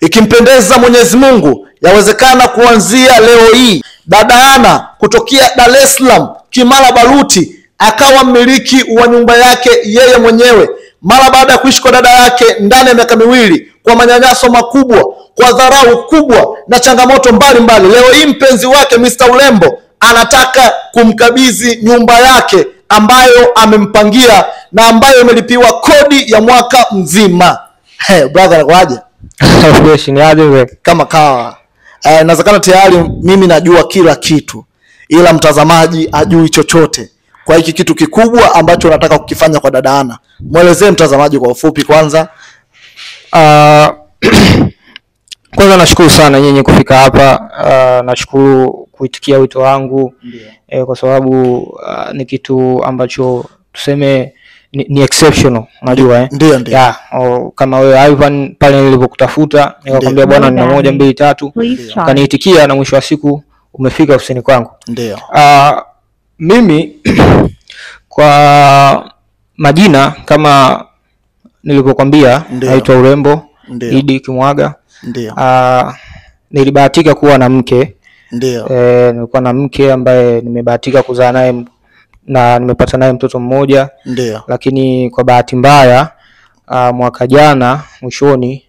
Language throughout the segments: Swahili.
Ikimpendeza Mwenyezi Mungu, yawezekana kuanzia leo hii dada Ana kutokea Dar es Salaam Kimara Baruti akawa mmiliki wa nyumba yake yeye mwenyewe, mara baada ya kuishi kwa dada yake ndani ya miaka miwili kwa manyanyaso makubwa, kwa dharau kubwa na changamoto mbalimbali. Leo hii mpenzi wake Mr. Urembo anataka kumkabidhi nyumba yake ambayo amempangia na ambayo imelipiwa kodi ya mwaka mzima. Brother kwaje? Kama kawa. Inawezekana tayari mimi najua kila kitu, ila mtazamaji ajui chochote kwa hiki kitu kikubwa ambacho nataka kukifanya kwa dada Ana. Muelezee mtazamaji kwa ufupi kwanza. Kwanza nashukuru sana nyinyi kufika hapa. Nashukuru kuitikia wito wangu. Kwa sababu ni kitu ambacho tuseme ni exceptional, unajua Ndio. Kama wewe Ivan pale nilipokutafuta nikakwambia bwana nina 1 2 3, kaniitikia na mwisho wa siku umefika ofisini kwangu. Ndio. Mimi kwa majina kama nilipokuambia naitwa Urembo Idi Kimwaga. Ndio. Nilibahatika kuwa na mke. Ndio. Nilikuwa na mke ambaye nimebahatika kuzaa naye na nimepata naye mtoto mmoja. Ndio. Lakini kwa bahati mbaya mwaka jana mwishoni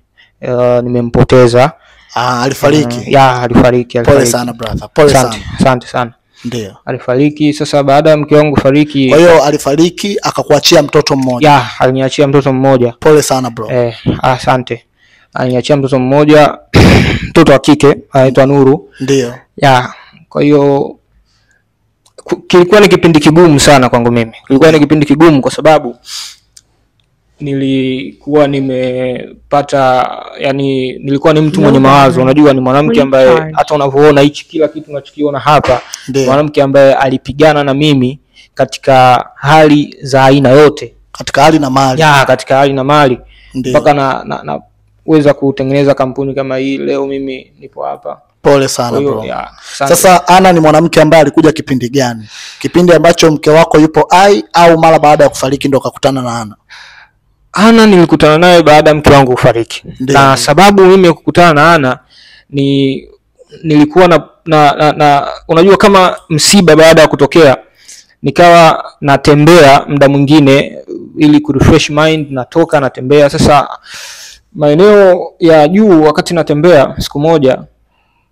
nimempoteza. Alifariki. Alifariki. Pole sana brother. Pole sana. Asante sana. Ndio. Alifariki. Sasa baada ya mke wangu kufariki, kwa hiyo alifariki akakuachia mtoto mmoja. Aliniachia mtoto mmoja. Pole sana bro. Asante. Aliniachia mtoto mmoja, mtoto wa kike anaitwa Nuru. Ndio. Kwa hiyo kilikuwa ni kipindi kigumu sana kwangu mimi. Kilikuwa ni kipindi kigumu kwa sababu nilikuwa nimepata, yani nilikuwa ni mtu mwenye mawazo. Unajua ni mwanamke ambaye hata unavyoona hichi kila kitu unachokiona hapa, mwanamke ambaye alipigana na mimi katika hali za aina yote, katika hali na mali. Katika hali na mali. Mpaka na weza kutengeneza kampuni kama hii leo mimi nipo hapa. Pole sana bro. Sasa Ana ni mwanamke ambaye alikuja kipindi gani? Kipindi ambacho mke wako yupo hai au mara baada ya kufariki ndo ukakutana na Ana? Ana nilikutana naye baada ya mke wangu kufariki. Na sababu mimi kukutana na Ana ni nilikuwa na unajua kama msiba baada ya kutokea, nikawa natembea muda mwingine ili kurefresh mind, natoka natembea. Sasa maeneo ya juu wakati natembea siku moja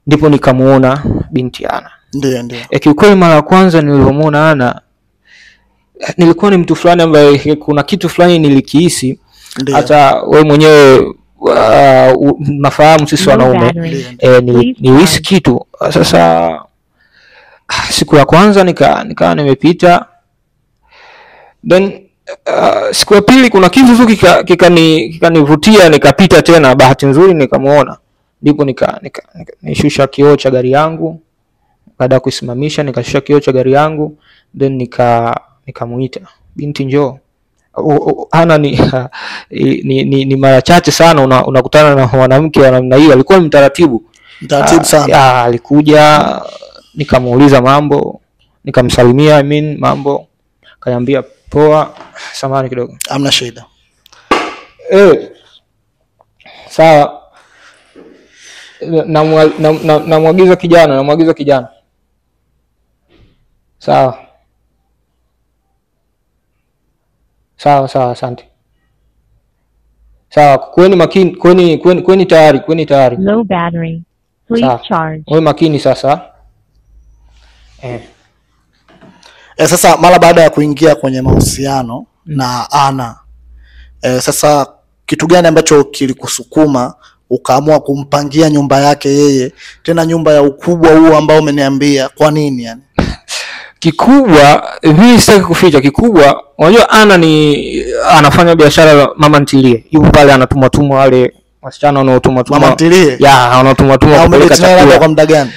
ndipo nikamuona binti Ana. Ndio. Kiukweli mara ya kwanza nilipomuona Ana nilikuwa ni mtu fulani ambaye kuna kitu fulani nilikihisi. Hata wewe mwenyewe nafahamu sisi wanaume nilihisi kitu. Sasa siku ya kwanza nika nimepita, then siku ya pili kuna kitu tu kikanivutia, nikapita tena, bahati nzuri nikamuona. Ndipo nishusha kioo cha gari yangu. Baada ya kusimamisha nikashusha kioo cha gari yangu, then nikamuita, binti njoo. Ana ni mara chache sana unakutana na mwanamke wa namna hiyo. Alikuwa mtaratibu sana. Alikuja, nikamuuliza mambo, nikamsalimia mambo, akaniambia poa, samahani kidogo. Hamna shida. Sawa. Namwagiza kijana. Sawa, asante. Sawa, kweni makini, kweni tayari. Low battery. Please charge. Wewe makini sasa. Sasa mara baada ya kuingia kwenye mahusiano na Ana, sasa kitu gani ambacho kilikusukuma ukaamua kumpangia nyumba yake yeye, tena nyumba ya ukubwa huo ambao umeniambia? Kwa nini yani? Kikubwa hivi sitaki kuficha, kikubwa unajua Ana anafanya biashara mama ntilie. Yupo pale anatumwa wale wasichana wanaotumwa mama ntilie. Anatumwa kupeleka chakula. Kwa muda gani?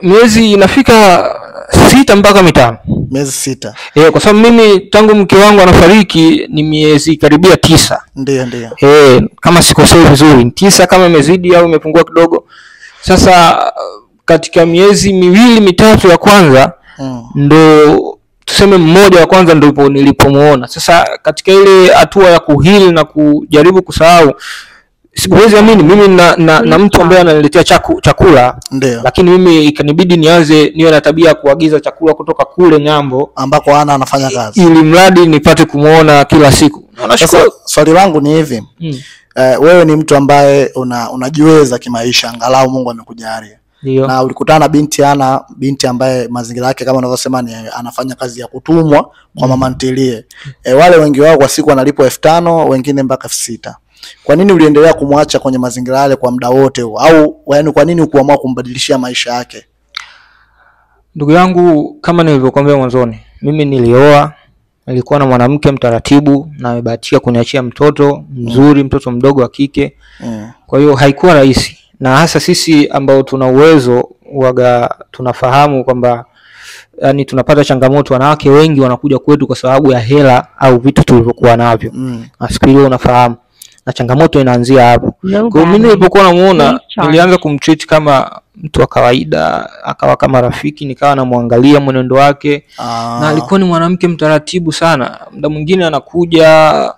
Miezi inafika 6 mpaka 5. Miezi 6. Kwa sababu mimi tangu mke wangu anafariki ni miezi karibia 9. Ndio. Kama sikosei vizuri 9, kama imezidi au imepungua kidogo. Sasa katika miezi 2 3 ya kwanza ndo tuseme mmoja wa kwanza nilipomuona. Sasa katika ile hatua ya kuhili na kujaribu kusahau, Siwezi amini mimi na mtu ambaye ananiletea chakula. Ndio. Lakini mimi ikanibidi niwe na tabia kuagiza chakula kutoka kule ng'ambo ambako anafanya kazi, ili mradi nipate kumuona kila siku. Sasa swali langu ni hivi, wewe ni mtu ambaye unajiweza kimaisha, angalau Mungu amekujalia. Na ulikutana na binti ambaye mazingira yake kama unavyosema ni anafanya kazi ya kutumwa kwa mama ntilie. Wale wengi wao kwa siku wanalipwa 5,000, wengine mpaka 6,000. Kwa nini uliendelea kumwacha kwenye mazingira yale kwa muda wote huo? Au yaani kwa nini ukuamua kumbadilishia maisha yake? Ndugu yangu, kama nilivyokuambia mwanzoni, mimi nilioa, nilikuwa na mwanamke mtaratibu na amebahatika kuniachia mtoto mzuri, mtoto mdogo wa kike. Kwa hiyo haikuwa rahisi. Na hasa sisi ambao tuna uwezo tunafahamu kwamba yani tunapata changamoto. Wanawake wengi wanakuja kwetu kwa sababu ya hela au vitu tulivyokuwa navyo. Nafikiri unafahamu. Na changamoto inaanzia hapo. Kwa mimi nilipokuwa namuona, nilianza kumtreat kama mtu wa kawaida, akawa kama rafiki, nikawa namwangalia mwenendo wake. Na alikuwa ni mwanamke mtaratibu sana. Muda mwingine anakuja,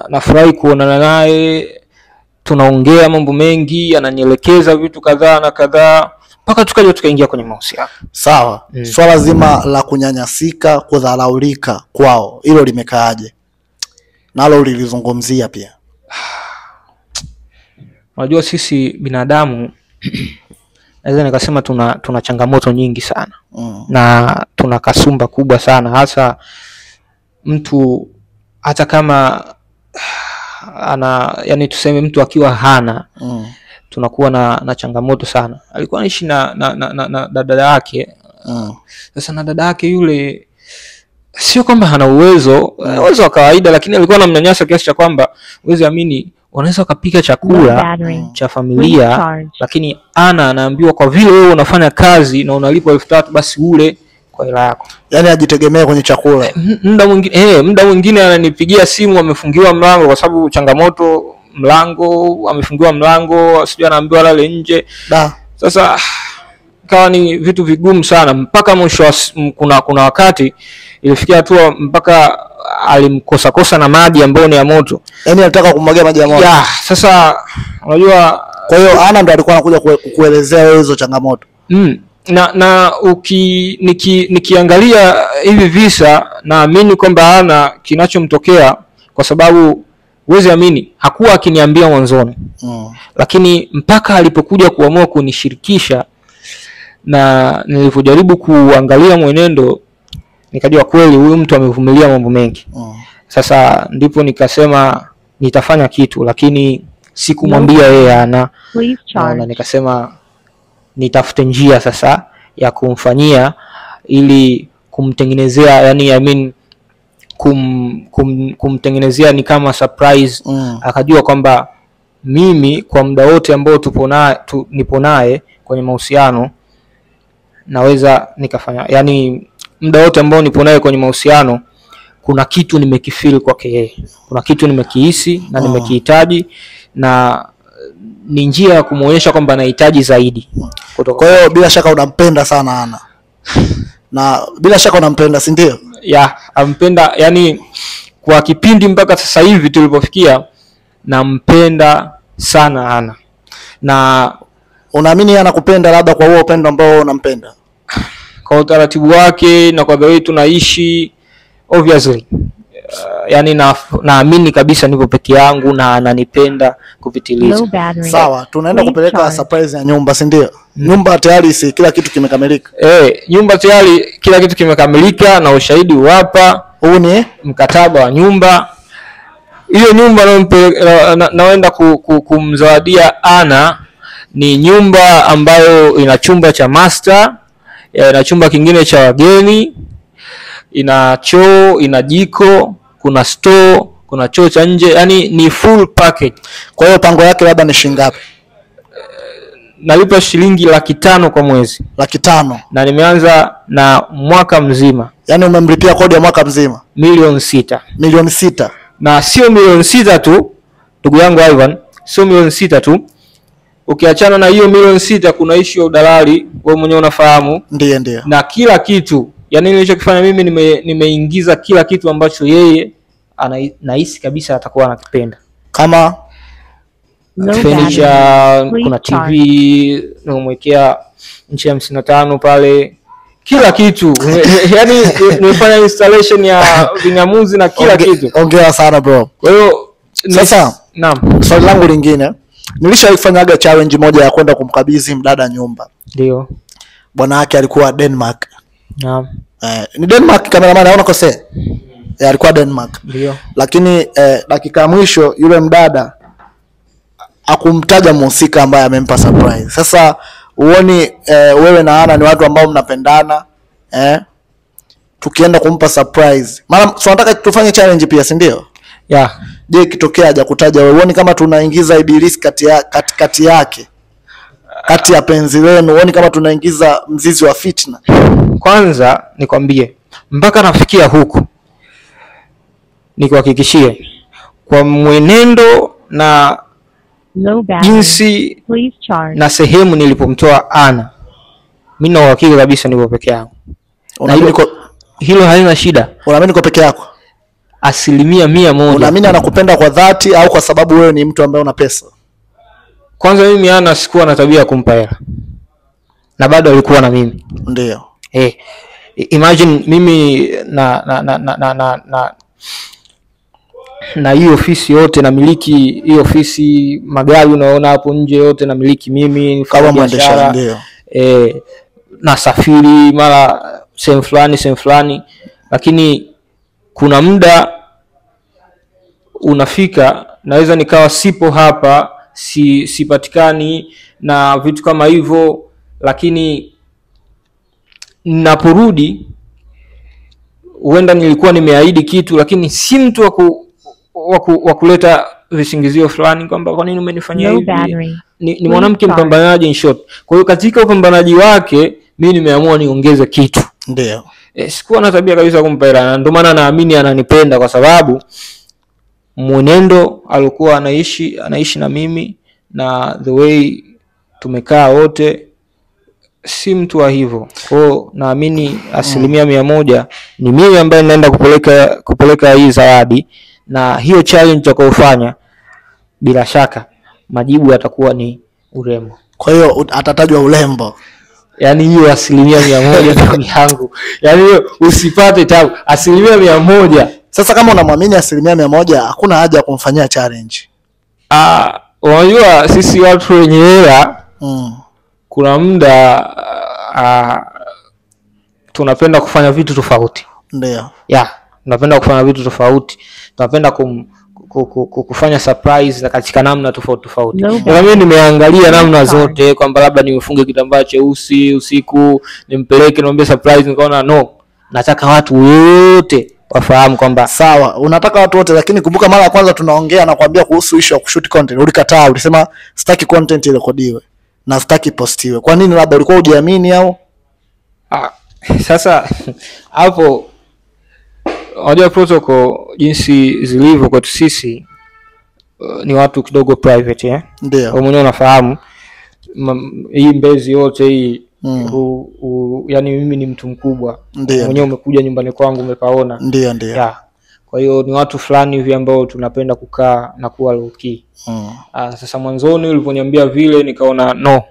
nafurahi kuonana naye, tunaongea mambo mengi, ananielekeza vitu kadhaa na kadhaa, mpaka tukaingia kwenye mahusiano. Sawa. Swala zima la kunyanyasika, kudharaulika kwao, hilo limekaaje? Nalo ulilizungumzia pia. Unajua sisi binadamu naweza nikasema tuna changamoto nyingi sana. Na tuna kasumba kubwa sana, hasa mtu hata kama yani tuseme mtu akiwa hana tunakuwa na changamoto sana. Alikuwa anaishi na dada yake. Sasa na dada yake yule sio kwamba hana uwezo wa kawaida, lakini alikuwa anamnyanyasa kiasi cha kwamba uweze amini unaweza kupika chakula cha familia, lakini anaambiwa kwa vile wewe unafanya kazi na unalipwa 3,000 basi ule kwa hela yako. Yaani ajitegemea kwenye chakula. Muda mwingine ananipigia simu amefungiwa mlango kwa sababu changamoto, amefungiwa mlango, sijui anaambiwa lale nje. Sasa kawa ni vitu vigumu sana, mpaka mwisho kuna wakati ilifikia hatua mpaka alimkosa na maji ambayo ni ya moto. Yaani alitaka kumwagia maji ya moto. Sasa unajua, kwa hiyo Ana ndo alikuwa anakuja kuelezea wewe hizo changamoto. Na nikiangalia hivi visa, naamini kwamba Ana kinachomtokea, kwa sababu uweze amini hakuwa akiniambia mwanzoni. Lakini mpaka alipokuja kuamua kunishirikisha na nilipojaribu kuangalia mwenendo, nikajua kweli huyu mtu amevumilia mambo mengi. Sasa ndipo nikasema nitafanya kitu, lakini sikumwambia yeye Ana. Na nikasema nitafute njia sasa ya kumfanyia ili kumtengenezea, yani kumtengenezea ni kama surprise. Akajua kwamba mimi kwa muda wote ambao nipo naye kwenye mahusiano naweza nikafanya, yani muda wote ambao nipo naye kwenye mahusiano kuna kitu nimekifeel kwake yeye, kuna kitu nimekihisi na nimekihitaji, na ni njia ya kumuonyesha kwamba anahitaji zaidi. Kwa hiyo bila shaka unampenda sana Ana. Na bila shaka unampenda, si ndio? Ampenda, yani kwa kipindi mpaka sasa hivi tulipofikia, nampenda sana Ana. Na unaamini anakupenda labda kwa huo upendo ambao unampenda? Kwa utaratibu wake na kwa vile tunaishi, obviously yani naamini kabisa nipo peke yangu na ananipenda kupitiliza. Sawa, tunaenda kupeleka surprise ya nyumba, si ndio? Nyumba tayari, si kila kitu kimekamilika? Nyumba tayari kila kitu kimekamilika na ushahidi hapa. Huu ni mkataba wa nyumba. Hiyo nyumba naenda kumzawadia Ana ni nyumba ambayo ina chumba cha master, ina chumba kingine cha wageni, ina choo, ina jiko, kuna store, kuna choo cha nje, yani ni full package. Kwa hiyo pango yake labda ni shilingi ngapi? Nalipa shilingi 500,000 kwa mwezi. 500,000. Na nimeanza na mwaka mzima. Yaani umemlipia kodi ya mwaka mzima? 6 milioni 6. Na sio 6 tu, ndugu yangu Ivan, sio 6 tu. Ukiachana na hiyo 6 kuna issue ya udalali, wewe mwenyewe unafahamu. Ndio. Na kila kitu, yani nilichokifanya mimi nimeingiza kila kitu ambacho yeye nahisi kabisa atakuwa anakipenda. Kama furniture, kuna TV, nimemwekea inchi 55 pale, kila kitu. Yaani nimefanya installation ya vingamuzi na kila kitu. Ongea sana bro. Kwa hiyo sasa naam, swali langu lingine, nilishafanyaga challenge moja ya kwenda kumkabidhi mdada nyumba. Ndio. Bwana yake alikuwa Denmark. Naam. Ni Denmark, cameraman haona kosea. Alikuwa Denmark. Ndio. Lakini dakika ya mwisho yule mdada akumtaja mhusika ambaye amempa surprise. Sasa uone wewe na Ana ni watu ambao mnapendana, tukienda kumpa surprise. Maana tunataka tufanye challenge pia, si ndio? Yeah. Je, kitokea haja kutaja wewe, uone kama tunaingiza ibilisi kati yake, kati ya penzi lenu, uone kama tunaingiza mzizi wa fitna. Kwanza nikwambie, mpaka nafikia huku nikuhakikishie kwa mwenendo na jinsi na sehemu nilipomtoa Ana, mimi na uhakika kabisa nipo peke yangu. Unaamini hilo halina shida? Unaamini uko peke yako? 100%. Unaamini anakupenda kwa dhati au kwa sababu wewe ni mtu ambaye una pesa? Kwanza mimi Ana sikuwa na tabia kumpa hela, na bado alikuwa na mimi. Ndio. Imagine mimi na hiyo ofisi yote namiliki, hiyo ofisi, magari unaona hapo nje yote namiliki mimi kama mwendesha. Ndio. Nasafiri mara sehemu fulani, lakini kuna muda unafika naweza nikawa sipo hapa, sipatikani na vitu kama hivyo, lakini ninaporudi huenda nilikuwa nimeahidi kitu, lakini si mtu wa kuleta visingizio fulani kwamba kwa nini umenifanyia hivi. Ni mwanamke mpambanaji in short. Kwa hiyo katika upambanaji wake mimi nimeamua niongeze kitu. Ndio. Sikuwa na tabia kabisa kumpa hela, ndio maana naamini ananipenda, kwa sababu mwenendo alikuwa anaishi na mimi, na the way tumekaa wote si mtu wa hivyo. Kwa hiyo naamini 100% ni mimi ambaye naenda kupeleka hii zawadi, na hiyo challenge tutakayofanya bila shaka majibu yatakuwa ni urembo. Kwa hiyo atatajwa urembo. Yaani hiyo 100% ni yangu. Yaani hiyo usipate tabu, 100%. Sasa kama unamwamini 100%, hakuna haja ya kumfanyia challenge. Unajua sisi watu wenye hela kuna muda tunapenda kufanya vitu tofauti. Ndio. Tunapenda kufanya vitu tofauti. Tunapenda kufanya surprise na katika namna tofauti. Mimi nimeangalia namna zote kwamba labda nimefunga kitambaa cheusi usiku, nimpeleke niombe surprise, nikaona nataka watu wote wafahamu kwamba sawa, unataka watu wote, lakini kumbuka mara ya kwanza tunaongea na kuambia kuhusu issue ya kushoot content, ulikataa, ulisema sitaki content irekodiwe na sitaki postiwe. Kwa nini? Labda ulikuwa hujiamini au? Sasa hapo unajua protocol jinsi zilivyo kwetu sisi ni watu kidogo private, Ndio. Wewe mwenyewe unafahamu hii Mbezi yote hii yani mimi ni mtu mkubwa. Mwenyewe umekuja nyumbani kwangu umepaona. Ndio. Kwa hiyo ni watu fulani hivi ambao tunapenda kukaa na kuwa low key. Sasa mwanzoni uliponiambia vile nikaona no.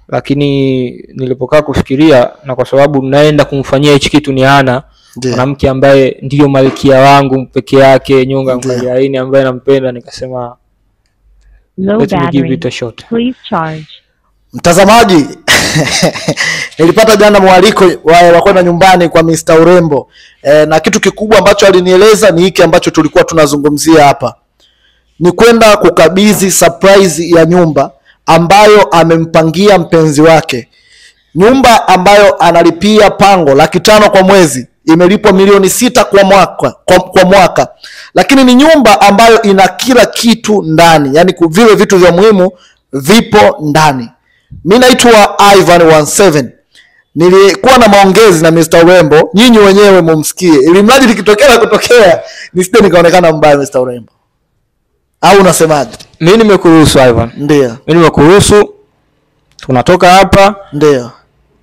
Lakini nilipokaa kufikiria, na kwa sababu naenda kumfanyia hichi kitu ni Ana, mwanamke ambaye ndiyo malkia wangu peke yake, nyonga mkaliaini ambaye nampenda, nikasema let me give it a shot. Please charge. Mtazamaji, nilipata jana mwaliko wa kwenda nyumbani kwa Mr. Urembo, na kitu kikubwa ambacho alinieleza ni hiki ambacho tulikuwa tunazungumzia hapa, ni kwenda kukabidhi surprise ya nyumba ambayo amempangia mpenzi wake. Nyumba ambayo analipia pango 500,000 kwa mwezi, imelipwa 6 milioni kwa mwaka. Lakini ni nyumba ambayo ina kila kitu ndani, yani vile vitu vya muhimu vipo ndani. Mimi naitwa Ivan 17. Nilikuwa na maongezi na Mr. Urembo, nyinyi wenyewe mumsikie, ili mradi likitokea nisije nikaonekana mbaya Mr. Urembo. Au unasemaje? Mimi nimekuruhusu Ivan. Ndio. Mimi nimekuruhusu. Tunatoka hapa. Ndio.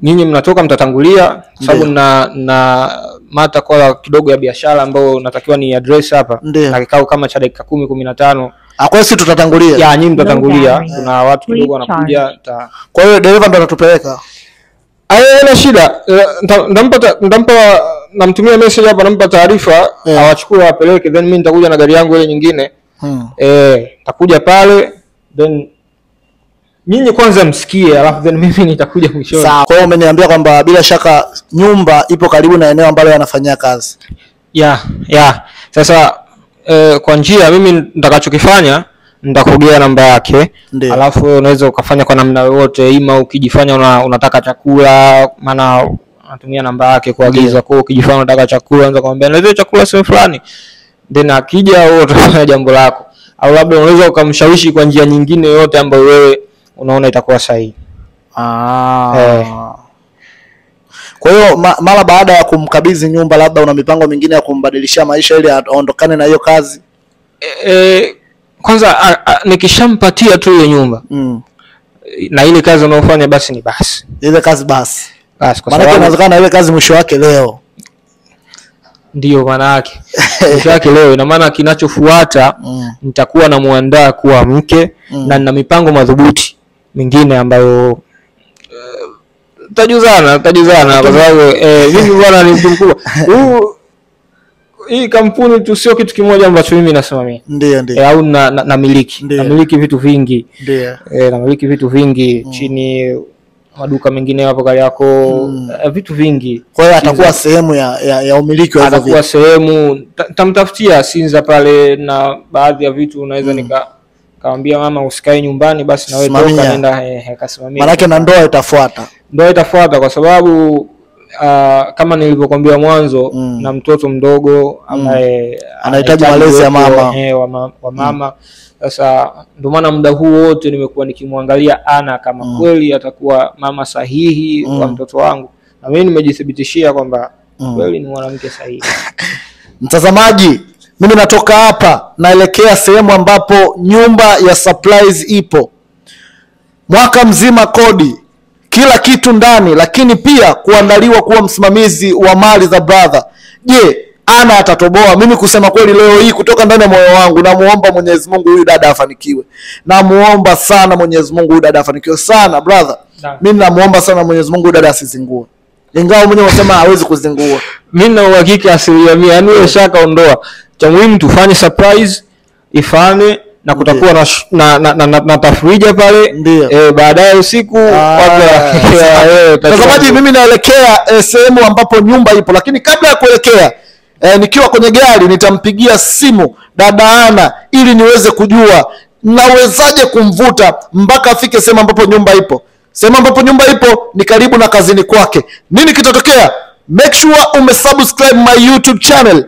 Nyinyi mnatoka mtatangulia, sababu na mata kwa kidogo ya biashara ambayo natakiwa ni address hapa, na kikao kama cha dakika 10-15 Kwa hiyo sisi tutatangulia. Ya nyinyi mtatangulia. Kuna watu kidogo wanakuja. Kwa hiyo dereva ndo atatupeleka. Haina shida. Namtumia message hapa, nampa taarifa awachukue apeleke, then mimi nitakuja na gari yangu ile nyingine. Nitakuja pale, then nyinyi kwanza msikie, alafu then mimi nitakuja mwishoni. Sawa. Kwa hiyo umeniambia kwamba bila shaka nyumba ipo karibu na eneo ambalo wanafanyia kazi. Sasa kwa njia mimi nitakachokifanya nitakugea namba yake. Alafu unaweza ukafanya kwa namna yoyote, ima ukijifanya unataka chakula, maana unatumia namba yake kuagiza. Kwa ukijifanya unataka chakula, unaweza kumwambia niletee chakula sehemu fulani, then akija wewe utafanya jambo lako. Au labda unaweza ukamshawishi kwa njia nyingine yote ambayo wewe unaona itakuwa sahihi. Kwa hiyo mara baada ya kumkabidhi nyumba, labda una mipango mingine ya kumbadilishia maisha ili aondokane na hiyo kazi? Kwanza nikishampatia tu ile nyumba na ile kazi unayofanya basi ni basi. Ile kazi basi. Kwa sababu inawezekana ile kazi mwisho wake leo. Ndio maana yake. Mwisho wake leo, ina maana kinachofuata nitakuwa na muandaa kuwa mke na nina mipango madhubuti mingine ambayo tajuzana kwa sababu mimi bwana ni mtu mkubwa. Hii kampuni tu sio kitu kimoja ambacho mimi nasimamia. Ndio. Au namiliki vitu vingi. Ndio. Namiliki vitu vingi chini maduka mengine hapo kali yako, vitu vingi. Kwa hiyo atakuwa sehemu ya umiliki wa hivyo. Atakuwa sehemu, tamtafutia Sinza pale, na baadhi ya vitu unaweza nikamwambia mama usikae nyumbani, basi na wewe toka nenda kasimamia. Maana na ndoa itafuata. Ndoa itafuata kwa sababu kama nilivyokuambia mwanzo, na mtoto mdogo ambaye anahitaji malezi ya mama wa mama. Sasa ndio maana muda huu wote nimekuwa nikimwangalia Ana kama kweli atakuwa mama sahihi wa mtoto wangu, na mimi nimejithibitishia kwamba kweli ni mwanamke sahihi. Mtazamaji, mimi natoka hapa naelekea sehemu ambapo nyumba ya surprise ipo. Mwaka mzima kodi, kila kitu ndani, lakini pia kuandaliwa kuwa msimamizi wa mali za brother. Je, Ana atatoboa? Mimi kusema kweli leo hii kutoka ndani ya moyo wangu namuomba Mwenyezi Mungu huyu dada afanikiwe. Namuomba sana Mwenyezi Mungu huyu dada afanikiwe sana brother. Mimi namuomba sana Mwenyezi Mungu huyu dada asizingue. Ingawa mwenyewe unasema hawezi kuzingua. Mimi na uhakika 100%, yani wewe shaka ondoa. Cha muhimu tufanye surprise, ifanye na kutakuwa na tafrija pale. Baadaye usiku tazamaji, mimi naelekea sehemu ambapo nyumba ipo, lakini kabla ya kuelekea nikiwa kwenye gari nitampigia simu dada Ana ili niweze kujua nawezaje kumvuta mpaka afike sehemu ambapo nyumba ipo. Sehemu ambapo nyumba ipo ni karibu na kazini kwake. Nini kitatokea? Make sure umesubscribe my YouTube channel